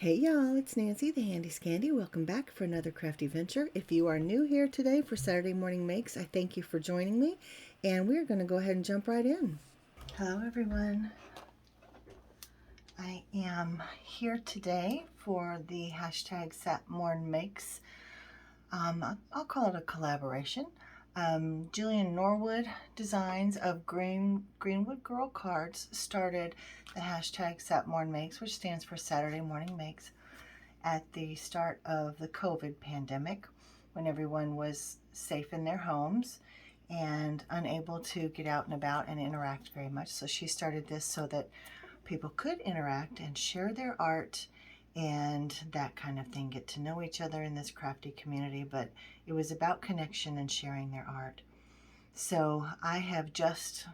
Hey y'all, it's Nancy the Handy Scandy. Welcome back for another crafty venture. If you are new here today for Saturday Morning Makes, I thank you for joining me, and we're going to go ahead and jump right in. Hello everyone. I am here today for the hashtag #SatMornMakes. I'll call it a collaboration. Julian Norwood Designs of Greenwood Girl Cards started the hashtag #SatMornMakes, which stands for Saturday Morning Makes, at the start of the COVID pandemic, when everyone was safe in their homes and unable to get out and about and interact very much. So she started this so that people could interact and share their art and that kind of thing, get to know each other in this crafty community, but it was about connection and sharing their art. So I have just,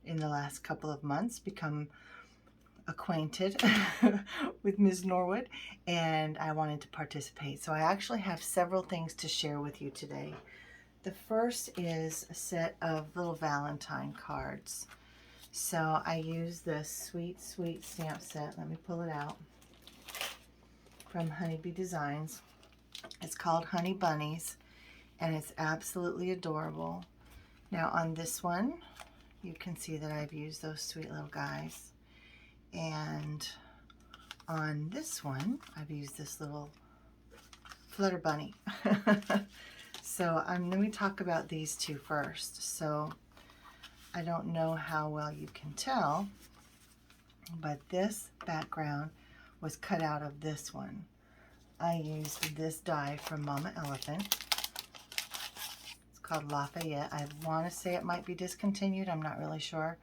in the last couple of months, become acquainted with Ms. Norwood, and I wanted to participate. So I actually have several things to share with you today. The first is a set of little Valentine cards. So I use this sweet stamp set. Let me pull it out. From Honeybee Designs. It's called Honey Bunnies, and it's absolutely adorable. Now on this one, you can see that I've used those sweet little guys. And on this one, I've used this little flutter bunny. So let me talk about these two first. So I don't know how well you can tell, but this background was cut out of this one. I used this die from Mama Elephant. It's called Lafayette. I want to say it might be discontinued. I'm not really sure,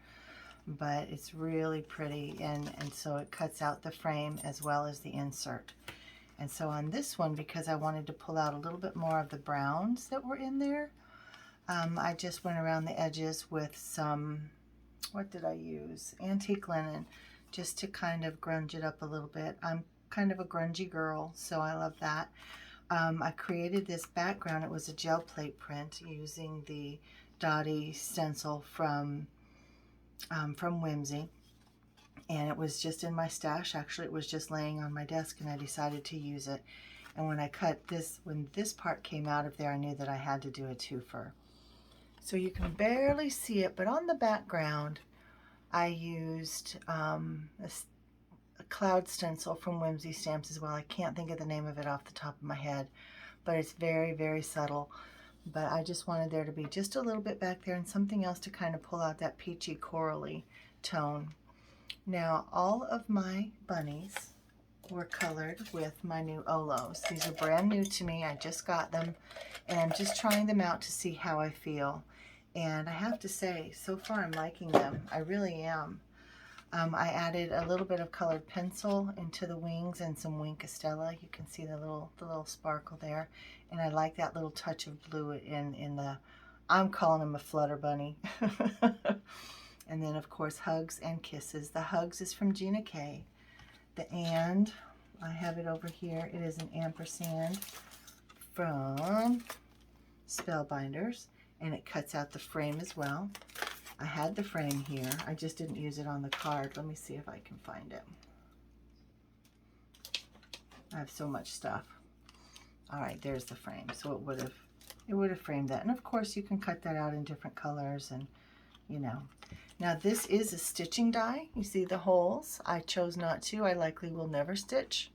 but it's really pretty, and so it cuts out the frame as well as the insert. And so on this one, because I wanted to pull out a little bit more of the browns that were in there, I just went around the edges with some, what did I use? Antique linen, just to kind of grunge it up a little bit. I'm kind of a grungy girl, so I love that. I created this background. It was a gel plate print using the Dottie stencil from Whimsy, and it was just in my stash. Actually, it was just laying on my desk, and I decided to use it. And when I cut this, when this part came out of there, I knew that I had to do a twofer. So you can barely see it, but on the background, I used a cloud stencil from Whimsy Stamps as well. I can't think of the name of it off the top of my head, but it's very subtle. But I just wanted there to be just a little bit back there and something else to kind of pull out that peachy corally tone. Now all of my bunnies were colored with my new Olos. These are brand new to me. I just got them, and I'm just trying them out to see how I feel. And I have to say, so far I'm liking them. I really am. I added a little bit of colored pencil into the wings and some Wink Estella. You can see the little sparkle there. And I like that little touch of blue in the, I'm calling him a flutter bunny. And then of course, Hugs and Kisses. The Hugs is from Gina K. The And, I have it over here. It is an ampersand from Spellbinders, and it cuts out the frame as well. I had the frame here. I just didn't use it on the card. Let me see if I can find it. I have so much stuff. All right, there's the frame. So it would have framed that. And of course you can cut that out in different colors, and you know. Now this is a stitching die. You see the holes? I chose not to. I likely will never stitch.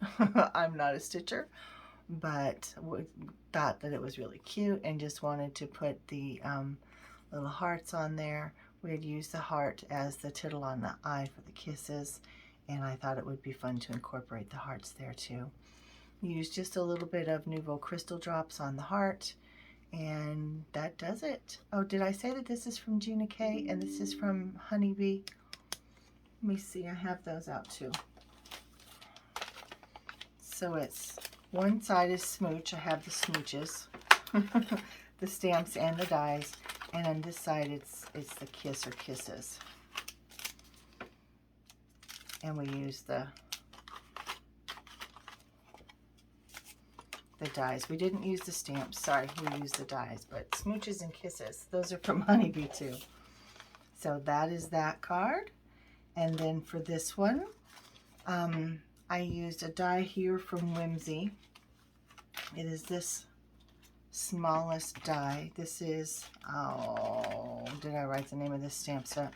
I'm not a stitcher, but thought that it was really cute and just wanted to put the little hearts on there. We had used the heart as the tittle on the eye for the kisses, and I thought it would be fun to incorporate the hearts there too. Use just a little bit of Nouveau Crystal drops on the heart, and that does it. Oh, did I say that this is from Gina K and this is from Honeybee? Let me see, I have those out too. So it's, one side is Smooch. I have the smooches, the stamps and the dies. And on this side, it's the Kiss or Kisses. And we use the dies. We didn't use the stamps. Sorry, we used the dies. But Smooches and Kisses, those are from Honeybee too. So that is that card. And then for this one, I used a die here from Whimsy. It is this smallest die. This is, oh, did I write the name of this stamp set?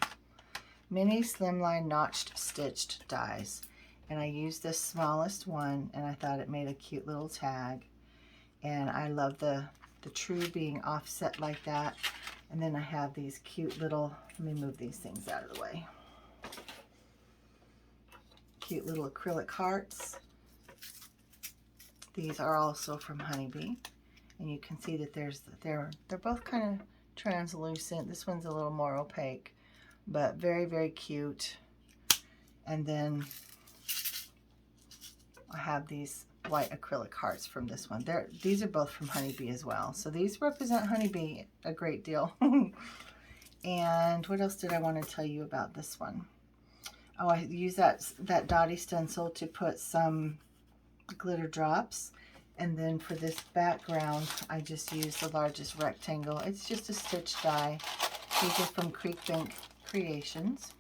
Mini Slimline Notched Stitched Dies. And I used this smallest one, and I thought it made a cute little tag. And I love the true being offset like that. And then I have these cute little, let me move these things out of the way. Cute little acrylic hearts. These are also from Honeybee. And you can see that they're both kind of translucent. This one's a little more opaque, but very, very cute. And then I have these white acrylic hearts from this one. These are both from Honeybee as well. So these represent Honeybee a great deal. And what else did I want to tell you about this one? Oh, I used that Dottie stencil to put some glitter drops. And then for this background, I just used the largest rectangle. It's just a stitch die. These are from Creekbank Creations.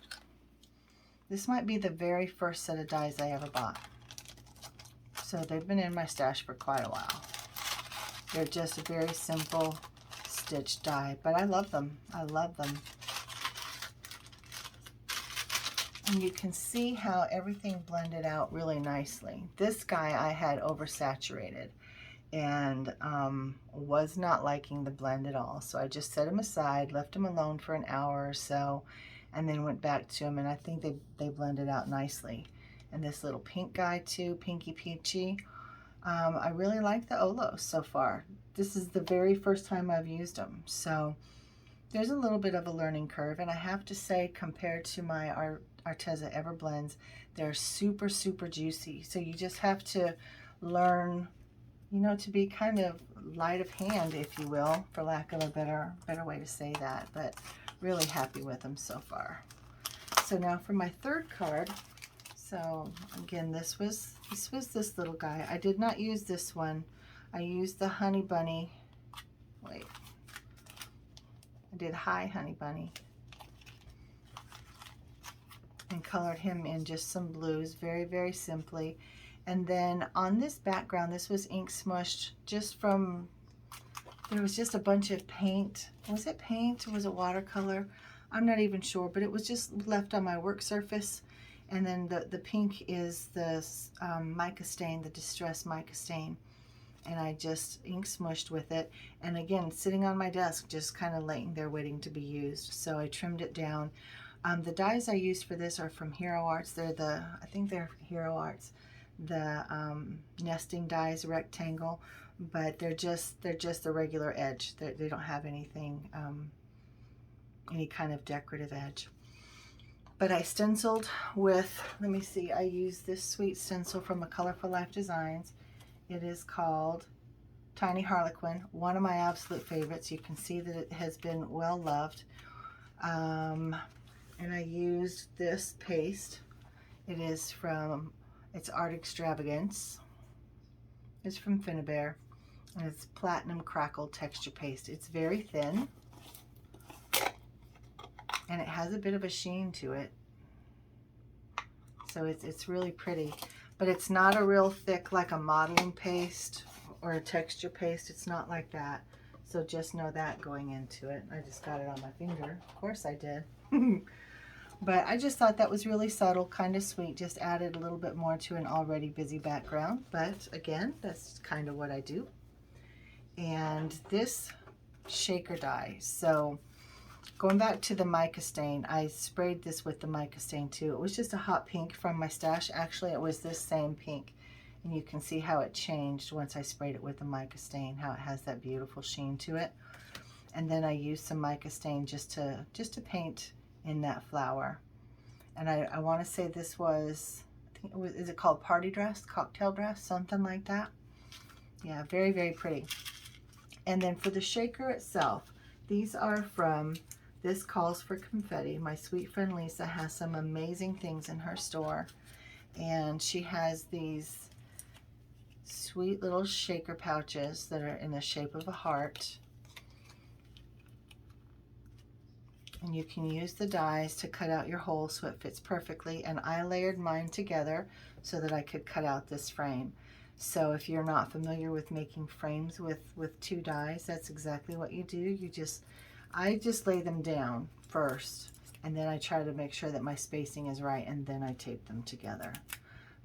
This might be the very first set of dies I ever bought. So they've been in my stash for quite a while. They're just a very simple stitch die, but I love them. I love them. And you can see how everything blended out really nicely. This guy I had oversaturated and was not liking the blend at all. So I just set him aside, left him alone for an hour or so, and then went back to him, and I think they blended out nicely. And this little pink guy too, Pinky Peachy. I really like the Olos so far. This is the very first time I've used them. So there's a little bit of a learning curve, and I have to say, compared to my Arteza Everblends, they're super, super juicy. So you just have to learn, you know, to be kind of light of hand, if you will, for lack of a better way to say that. But really happy with them so far. So now for my third card. So again, this was this little guy. I did not use this one. I used the Honey Bunny. Wait. I did Hi Honey Bunny. And colored him in just some blues, very, very simply. And then on this background, this was ink smushed just from, there was just a bunch of paint. Was it paint or was it watercolor? I'm not even sure, but it was just left on my work surface. And then the pink is the mica stain, the Distress mica stain. And I just ink smushed with it. And again, sitting on my desk, just kind of laying there waiting to be used. So I trimmed it down. The dies I used for this are from Hero Arts. They're I think they're Hero Arts, the nesting dies rectangle, but they're just the regular edge. They don't have anything, any kind of decorative edge. But I stenciled with, let me see, I used this sweet stencil from A Colorful Life Designs. It is called Tiny Harlequin, one of my absolute favorites. You can see that it has been well loved. And I used this paste. It is from, it's Art Extravagance. It's from Finnabair. And it's Platinum Crackle Texture Paste. It's very thin. And it has a bit of a sheen to it. So it's really pretty. But it's not a real thick, like a modeling paste or a texture paste. It's not like that. So just know that going into it. I just got it on my finger. Of course I did. But I just thought that was really subtle, kind of sweet. Just added a little bit more to an already busy background. But again, that's kind of what I do. And this shaker die. So going back to the mica stain, I sprayed this with the mica stain too. It was just a hot pink from my stash. Actually, it was this same pink. And you can see how it changed once I sprayed it with the mica stain, how it has that beautiful sheen to it. And then I used some mica stain just to paint in that flower. And I want to say this was, I think it was, is it called Party Dress, Cocktail Dress, something like that? Yeah, very, very pretty. And then for the shaker itself, these are from This Calls for Confetti. My sweet friend Lisa has some amazing things in her store. And she has these sweet little shaker pouches that are in the shape of a heart. And you can use the dies to cut out your hole so it fits perfectly. And I layered mine together so that I could cut out this frame. So if you're not familiar with making frames with two dies, that's exactly what you do. I just lay them down first, and then I try to make sure that my spacing is right, and then I tape them together.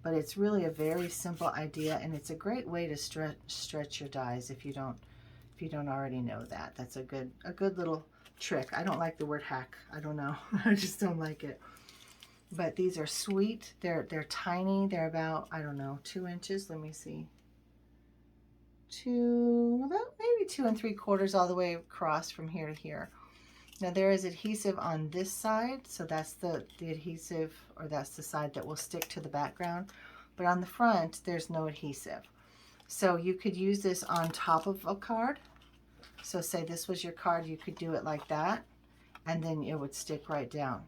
But it's really a very simple idea, and it's a great way to stretch your dies if you don't already know that. That's a good little trick. I don't like the word hack. I don't know. I just don't like it. But these are sweet. They're tiny. They're about, I don't know, 2 inches. Let me see. About maybe 2 3/4 all the way across from here to here. Now there is adhesive on this side, so that's the adhesive, or that's the side that will stick to the background. But on the front, there's no adhesive. So you could use this on top of a card. So say this was your card, you could do it like that, and then it would stick right down.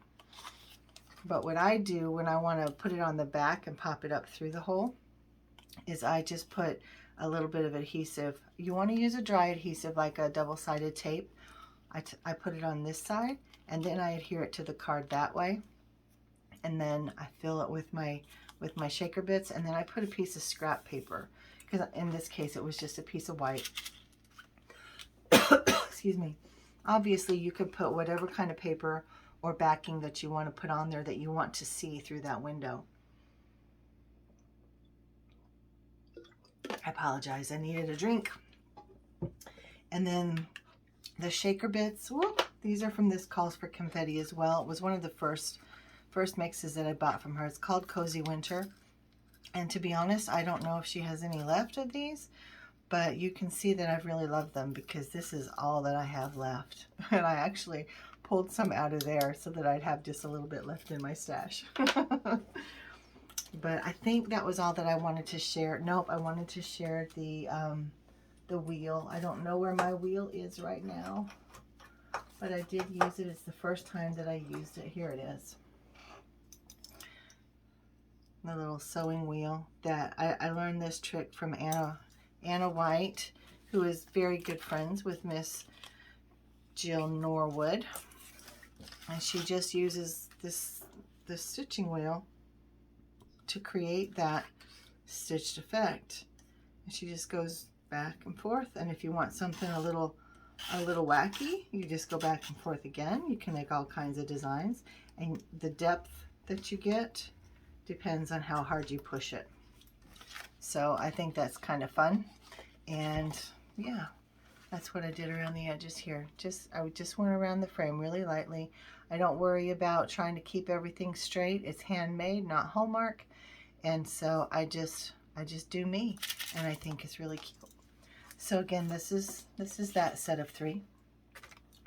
But what I do when I want to put it on the back and pop it up through the hole is I just put a little bit of adhesive. You want to use a dry adhesive like a double-sided tape. I put it on this side, and then I adhere it to the card that way. And then I fill it with my shaker bits, and then I put a piece of scrap paper, because in this case it was just a piece of white. Excuse me. Obviously you could put whatever kind of paper or backing that you want to put on there that you want to see through that window. I apologize, I needed a drink. And then the shaker bits, whoop, these are from This Calls for Confetti as well. It was one of the first mixes that I bought from her. It's called Cozy Winter. And to be honest, I don't know if she has any left of these, but you can see that I've really loved them because this is all that I have left. And I actually pulled some out of there so that I'd have just a little bit left in my stash. But I think that was all that I wanted to share. Nope, I wanted to share the wheel. I don't know where my wheel is right now, but I did use it. It's the first time that I used it. Here it is. The little sewing wheel that I learned this trick from Anna White, who is very good friends with Miss Jill Norwood. And she just uses this stitching wheel to create that stitched effect. And she just goes back and forth, and if you want something a little wacky, you just go back and forth again. You can make all kinds of designs, and the depth that you get depends on how hard you push it. So I think that's kind of fun. And yeah, that's what I did around the edges here. I just went around the frame really lightly. I don't worry about trying to keep everything straight. It's handmade, not Hallmark. And so I just do me, and I think it's really cute. So again, this is that set of 3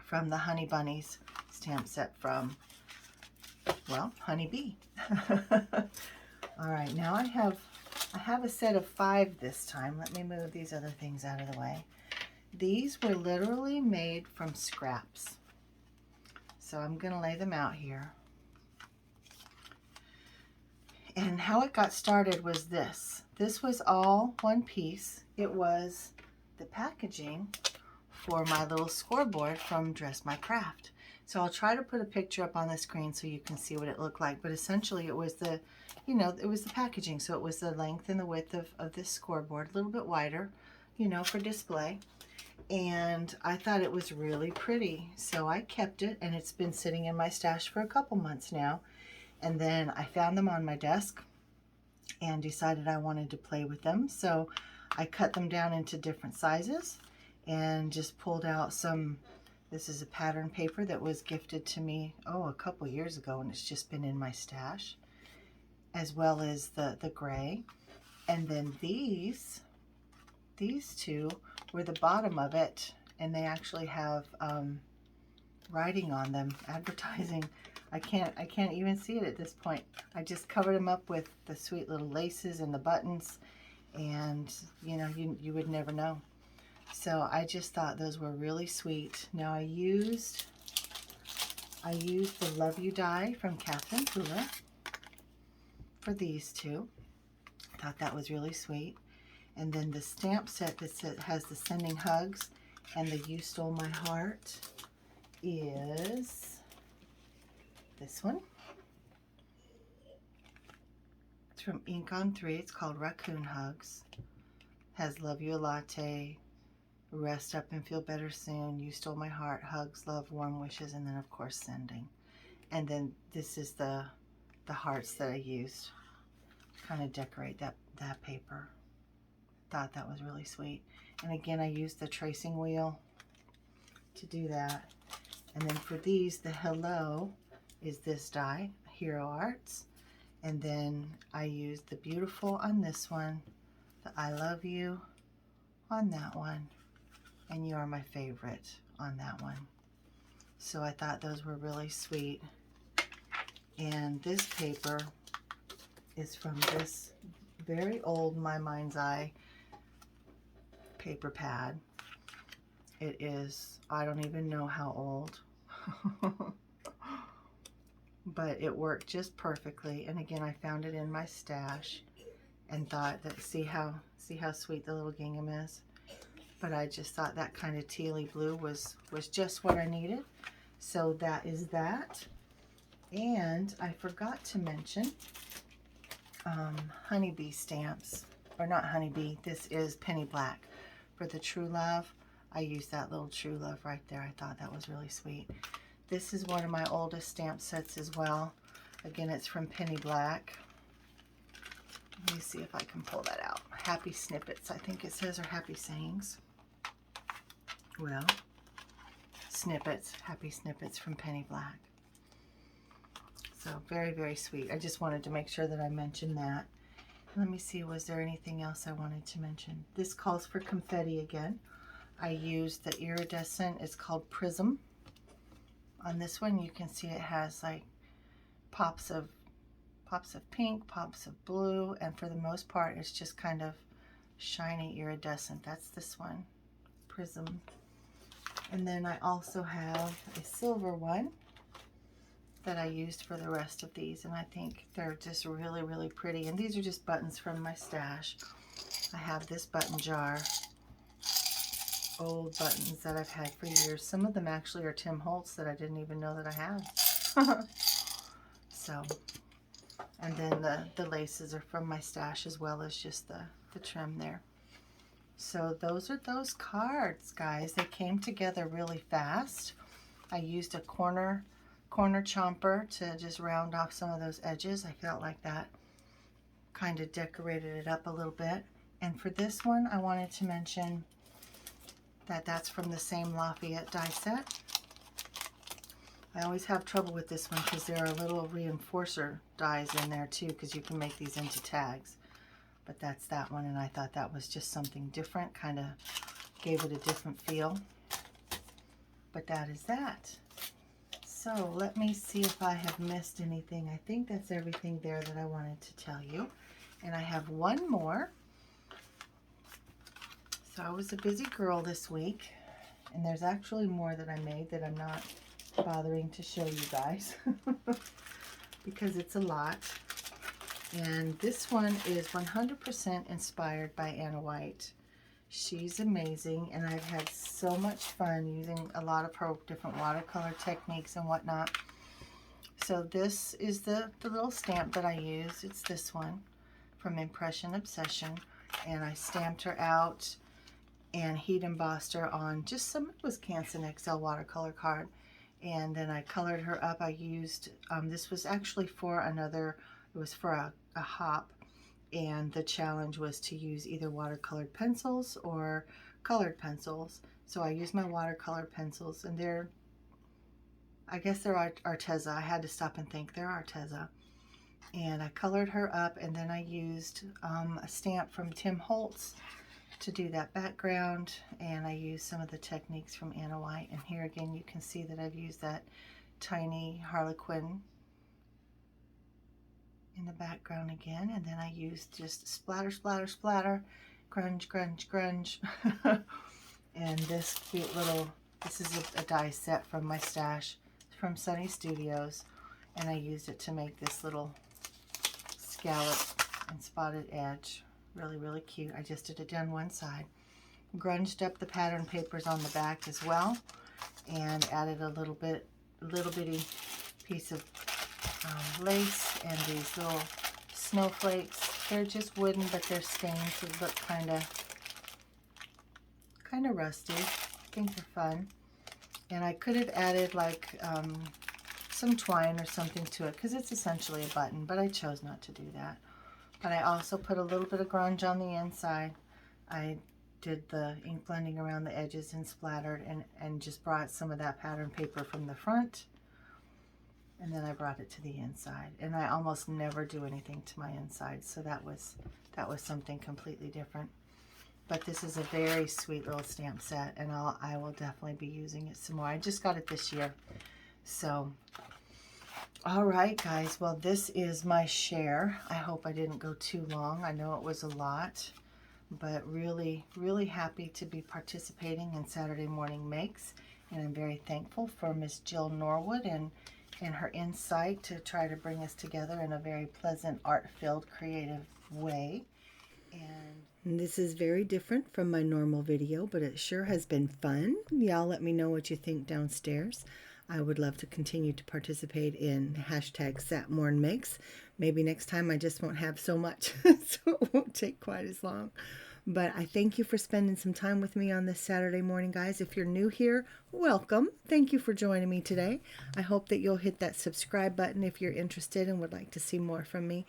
from the Honey Bunnies stamp set from, well, Honey Bee. All right, now I have a set of 5 this time. Let me move these other things out of the way. These were literally made from scraps. So I'm going to lay them out here. And how it got started was this. This was all one piece. It was the packaging for my little scoreboard from Dress My Craft. So I'll try to put a picture up on the screen so you can see what it looked like. But essentially it was the, it was the packaging. So it was the length and the width of this scoreboard, a little bit wider, for display. And I thought it was really pretty. So I kept it, and it's been sitting in my stash for a couple months now. And then I found them on my desk and decided I wanted to play with them. So I cut them down into different sizes and just pulled out some. This is a pattern paper that was gifted to me, a couple years ago, and it's just been in my stash, as well as the gray. And then these 2 were the bottom of it, and they actually have writing on them, advertising. I can't even see it at this point. I just covered them up with the sweet little laces and the buttons, and you would never know. So I just thought those were really sweet. Now I used the Love You die from Catherine Fuller for these 2. Thought that was really sweet. And then the stamp set that has the Sending Hugs and the You Stole My Heart is this one. It's from Ink on 3. It's called Raccoon Hugs. Has Love You a Latte, Rest Up and Feel Better Soon, You Stole My Heart, Hugs, Love, Warm Wishes, and then of course Sending. And then this is the hearts that I used to kind of decorate that paper. Thought that was really sweet. And again, I used the tracing wheel to do that. And then for these, the Hello is this die, Hero Arts. And then I used the Beautiful on this one, the I Love You on that one, and You Are My Favorite on that one. So I thought those were really sweet. And this paper is from this very old My Mind's Eye paper pad. It is, I don't even know how old, but it worked just perfectly. And again, I found it in my stash and thought that, see how sweet the little gingham is. But I just thought that kind of tealy blue was just what I needed. So that is that. And I forgot to mention honeybee stamps, or not honeybee, this is penny black for the True Love. I used that little True Love right there. I thought that was really sweet. This is one of my oldest stamp sets as well. Again, it's from Penny Black. Let me see if I can pull that out. Happy Snippets, I think it says, or Happy Sayings. Well, Snippets, Happy Snippets from Penny Black. So very, very sweet. I just wanted to make sure that I mentioned that. Let me see, was there anything else I wanted to mention? This calls for confetti again. I used the iridescent, it's called Prism. On this one, you can see it has like pops of pink, pops of blue, and for the most part, it's just kind of shiny iridescent. That's this one, Prism. And then I also have a silver one that I used for the rest of these, and I think they're just really, really pretty. And these are just buttons from my stash. I have this button jar, old buttons that I've had for years. Some of them actually are Tim Holtz that I didn't even know that I had. So, and then the laces are from my stash, as well as just the trim there. So those are those cards, guys. They came together really fast. I used a corner chomper to just round off some of those edges. I felt like that kind of decorated it up a little bit. And for this one, I wanted to mention that that's from the same Lafayette die set. I always have trouble with this one because there are little reinforcer dies in there too, because you can make these into tags. But that's that one, and I thought that was just something different, kind of gave it a different feel. But that is that. So let me see if I have missed anything. I think that's everything there that I wanted to tell you. And I have one more. So I was a busy girl this week, and there's actually more that I made that I'm not bothering to show you guys because it's a lot. And this one is 100% inspired by Anna White. She's amazing, and I've had so much fun using a lot of her different watercolor techniques and whatnot. So this is the little stamp that I use. It's this one from Impression Obsession, and I stamped her out and heat embossed her on just some, it was Canson XL watercolor card, and then I colored her up. I used, this was actually for another, it was for a hop, and the challenge was to use either watercolored pencils or colored pencils. So I used my watercolor pencils, and they're, I guess they're Arteza. I had to stop and think, they're Arteza. And I colored her up, and then I used a stamp from Tim Holtz to do that background, and I used some of the techniques from Anna White. And here again, you can see that I've used that tiny Harlequin in the background again, and then I used just splatter, splatter, splatter, grunge, grunge, grunge. And this cute little, this is a die set from my stash from Sunny Studios, and I used it to make this little scallop and spotted edge. Really, really cute. I just did it down one side. Grunged up the pattern papers on the back as well, and added a little bitty piece of lace and these little snowflakes. They're just wooden, but they're stained, so they look kind of rusty. I think they're fun. And I could have added like some twine or something to it because it's essentially a button, but I chose not to do that. But I also put a little bit of grunge on the inside. I did the ink blending around the edges and splattered and just brought some of that pattern paper from the front. And then I brought it to the inside. And I almost never do anything to my inside, so that was something completely different. But this is a very sweet little stamp set, and I will definitely be using it some more. I just got it this year. So, all right, guys. Well, this is my share. I hope I didn't go too long. I know it was a lot, but really, really happy to be participating in Saturday Morning Makes. And I'm very thankful for Miss Jill Norwood and her insight to try to bring us together in a very pleasant, art-filled, creative way. And this is very different from my normal video, but it sure has been fun. Y'all let me know what you think downstairs. I would love to continue to participate in #SatMornMakes. Maybe next time I just won't have so much, so it won't take quite as long. But I thank you for spending some time with me on this Saturday morning, guys. If you're new here, welcome. Thank you for joining me today. I hope that you'll hit that subscribe button if you're interested and would like to see more from me.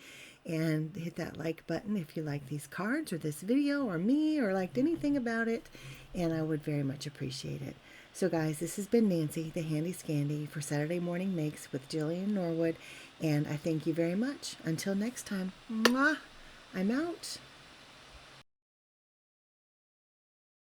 And hit that like button if you like these cards or this video or me or liked anything about it. And I would very much appreciate it. So guys, this has been Nancy, the Handy Scandy, for Saturday Morning Makes with Jillian Norwood. And I thank you very much. Until next time, mwah, I'm out.